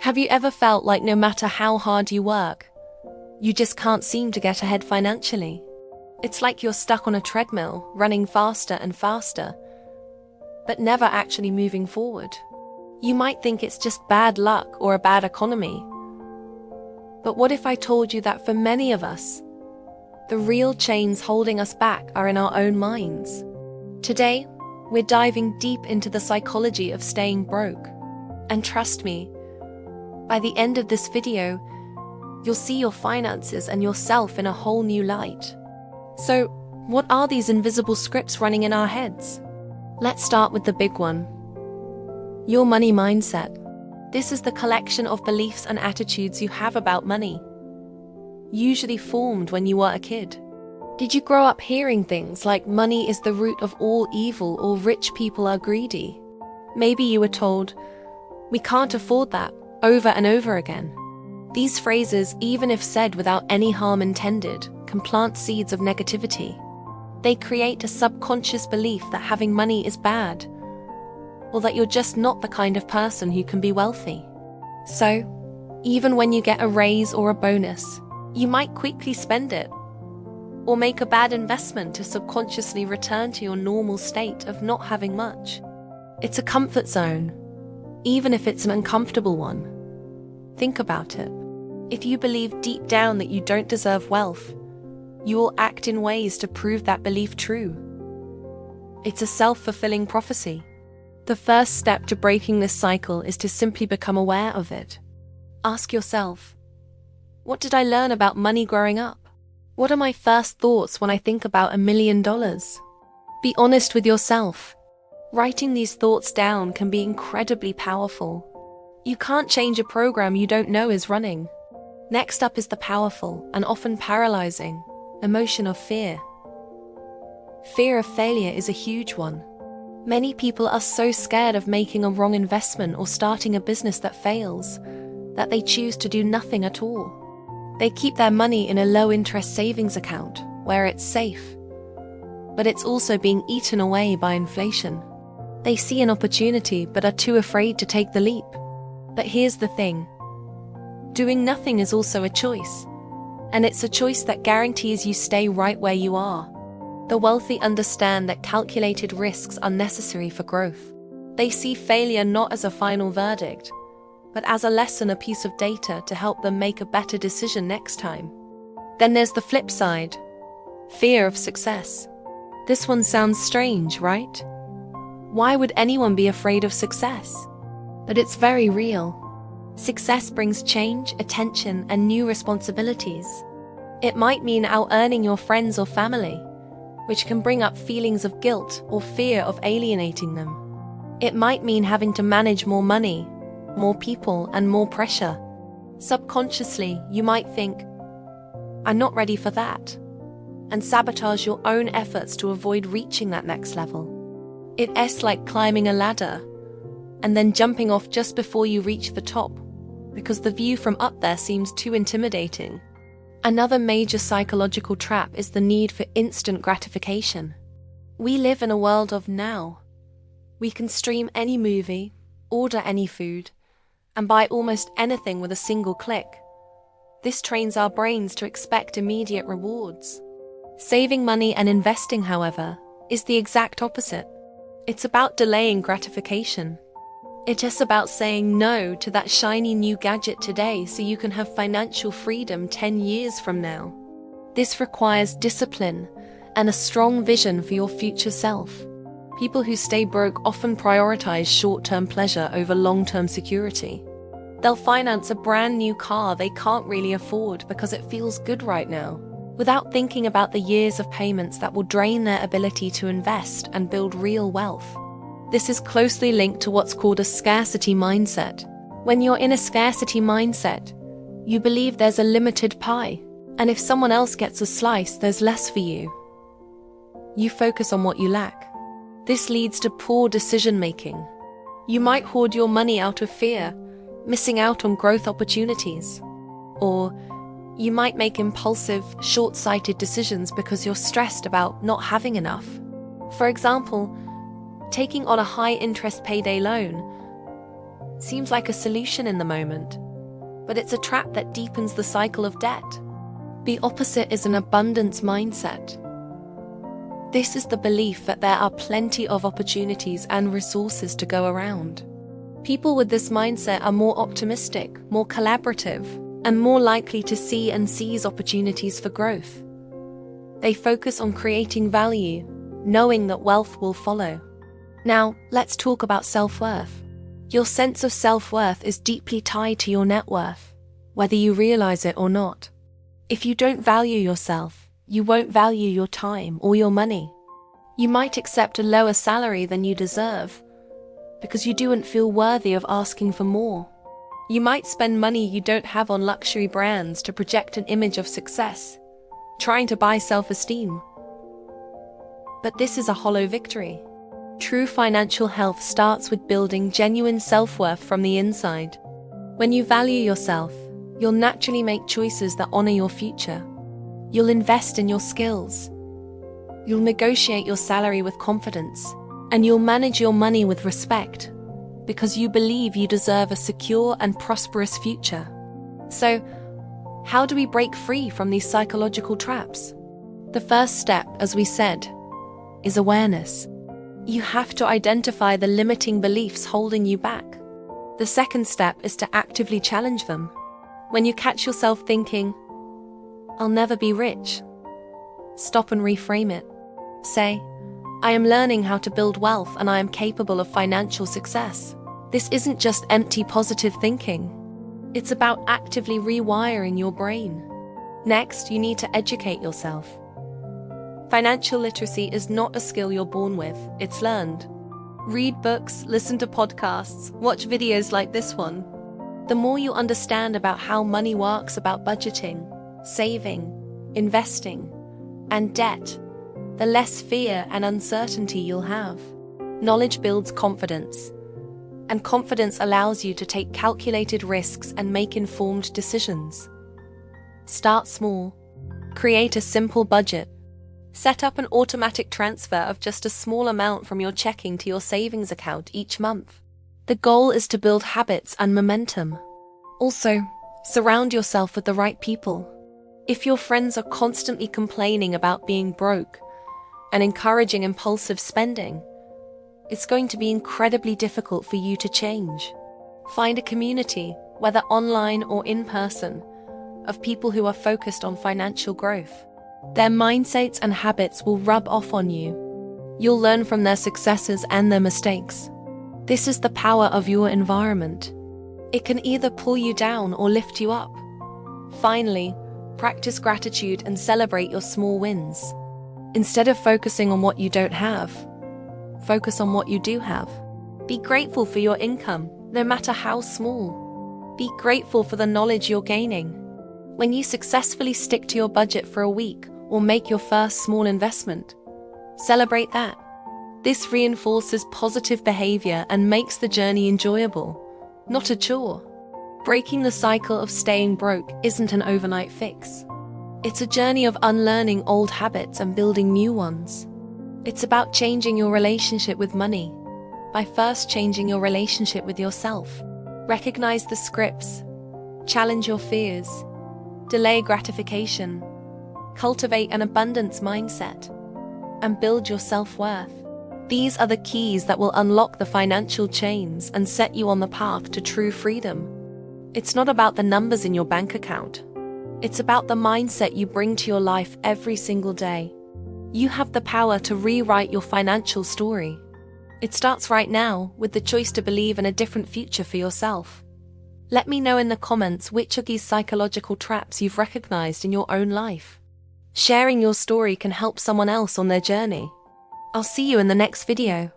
Have you ever felt like no matter how hard you work, you just can't seem to get ahead financially? It's like you're stuck on a treadmill, running faster and faster, but never actually moving forward. You might think it's just bad luck or a bad economy. But what if I told you that for many of us, the real chains holding us back are in our own minds? Today, we're diving deep into the psychology of staying broke. And trust me, by the end of this video, you'll see your finances and yourself in a whole new light. So, what are these invisible scripts running in our heads? Let's start with the big one. Your money mindset. This is the collection of beliefs and attitudes you have about money, usually formed when you were a kid. Did you grow up hearing things like money is the root of all evil or rich people are greedy? Maybe you were told, we can't afford that, over and over again. These phrases, even if said without any harm intended, can plant seeds of negativity. They create a subconscious belief that having money is bad, or that you're just not the kind of person who can be wealthy. So, even when you get a raise or a bonus, you might quickly spend it, or make a bad investment to subconsciously return to your normal state of not having much. It's a comfort zone, even if it's an uncomfortable one. Think about it. If you believe deep down that you don't deserve wealth, you will act in ways to prove that belief true. It's a self-fulfilling prophecy. The first step to breaking this cycle is to simply become aware of it. Ask yourself, what did I learn about money growing up? What are my first thoughts when I think about $1 million? Be honest with yourself. Writing these thoughts down can be incredibly powerful. You can't change a program you don't know is running. Next up is the powerful and often paralyzing emotion of fear. Fear of failure is a huge one. Many people are so scared of making a wrong investment or starting a business that fails that they choose to do nothing at all. They keep their money in a low-interest savings account where it's safe, but it's also being eaten away by inflation. They see an opportunity but are too afraid to take the leap. But here's the thing. Doing nothing is also a choice, and it's a choice that guarantees you stay right where you are. The wealthy understand that calculated risks are necessary for growth. They see failure not as a final verdict, but as a lesson, a piece of data to help them make a better decision next time. Then there's the flip side, fear of success. This one sounds strange, right? Why would anyone be afraid of success? But it's very real. Success brings change, attention, and new responsibilities. It might mean out-earning your friends or family, which can bring up feelings of guilt or fear of alienating them. It might mean having to manage more money, more people, and more pressure. Subconsciously, you might think, I'm not ready for that, and sabotage your own efforts to avoid reaching that next level. It's like climbing a ladder and then jumping off just before you reach the top, because the view from up there seems too intimidating. Another major psychological trap is the need for instant gratification. We live in a world of now. We can stream any movie, order any food, and buy almost anything with a single click. This trains our brains to expect immediate rewards. Saving money and investing, however, is the exact opposite. It's about delaying gratification. It's just about saying no to that shiny new gadget today so you can have financial freedom 10 years from now. This requires discipline and a strong vision for your future self. People who stay broke often prioritize short-term pleasure over long-term security. They'll finance a brand new car they can't really afford because it feels good right now, without thinking about the years of payments that will drain their ability to invest and build real wealth. This is closely linked to what's called a scarcity mindset. When you're in a scarcity mindset, you believe there's a limited pie, and if someone else gets a slice, there's less for you. You focus on what you lack. This leads to poor decision-making. You might hoard your money out of fear, missing out on growth opportunities. Or you might make impulsive, short-sighted decisions because you're stressed about not having enough. For example, taking on a high-interest payday loan Seems like a solution in the moment, but it's a trap that deepens the cycle of debt. The opposite is an abundance mindset. This is the belief that there are plenty of opportunities and resources to go around. People with this mindset are more optimistic, more collaborative, and more likely to see and seize opportunities for growth. They focus on creating value, knowing that wealth will follow. Now, let's talk about self-worth. Your sense of self-worth is deeply tied to your net worth, whether you realize it or not. If you don't value yourself, you won't value your time or your money. You might accept a lower salary than you deserve because you don't feel worthy of asking for more. You might spend money you don't have on luxury brands to project an image of success, trying to buy self-esteem. But this is a hollow victory. True financial health starts with building genuine self-worth from the inside. When you value yourself, you'll naturally make choices that honor your future. You'll invest in your skills. You'll negotiate your salary with confidence. And you'll manage your money with respect, because you believe you deserve a secure and prosperous future. So, how do we break free from these psychological traps? The first step, as we said, is awareness. You have to identify the limiting beliefs holding you back. The second step is to actively challenge them. When you catch yourself thinking, "I'll never be rich," stop and reframe it. Say, "I am learning how to build wealth and I am capable of financial success." This isn't just empty positive thinking. It's about actively rewiring your brain. Next, you need to educate yourself. Financial literacy is not a skill you're born with, it's learned. Read books, listen to podcasts, watch videos like this one. The more you understand about how money works, about budgeting, saving, investing, and debt, the less fear and uncertainty you'll have. Knowledge builds confidence, and confidence allows you to take calculated risks and make informed decisions. Start small. Create a simple budget. Set up an automatic transfer of just a small amount from your checking to your savings account each month. The goal is to build habits and momentum. Also, surround yourself with the right people. If your friends are constantly complaining about being broke and encouraging impulsive spending, it's going to be incredibly difficult for you to change. Find a community, whether online or in person, of people who are focused on financial growth. Their mindsets and habits will rub off on you. You'll learn from their successes and their mistakes. This is the power of your environment. It can either pull you down or lift you up. Finally, practice gratitude and celebrate your small wins. Instead of focusing on what you don't have, focus on what you do have. Be grateful for your income, no matter how small. Be grateful for the knowledge you're gaining. When you successfully stick to your budget for a week or make your first small investment, celebrate that. This reinforces positive behavior and makes the journey enjoyable, not a chore. Breaking the cycle of staying broke isn't an overnight fix. It's a journey of unlearning old habits and building new ones. It's about changing your relationship with money by first changing your relationship with yourself. Recognize the scripts, challenge your fears, delay gratification, cultivate an abundance mindset, and build your self-worth. These are the keys that will unlock the financial chains and set you on the path to true freedom. It's not about the numbers in your bank account. It's about the mindset you bring to your life every single day. You have the power to rewrite your financial story. It starts right now with the choice to believe in a different future for yourself. Let me know in the comments which of these psychological traps you've recognized in your own life. Sharing your story can help someone else on their journey. I'll see you in the next video.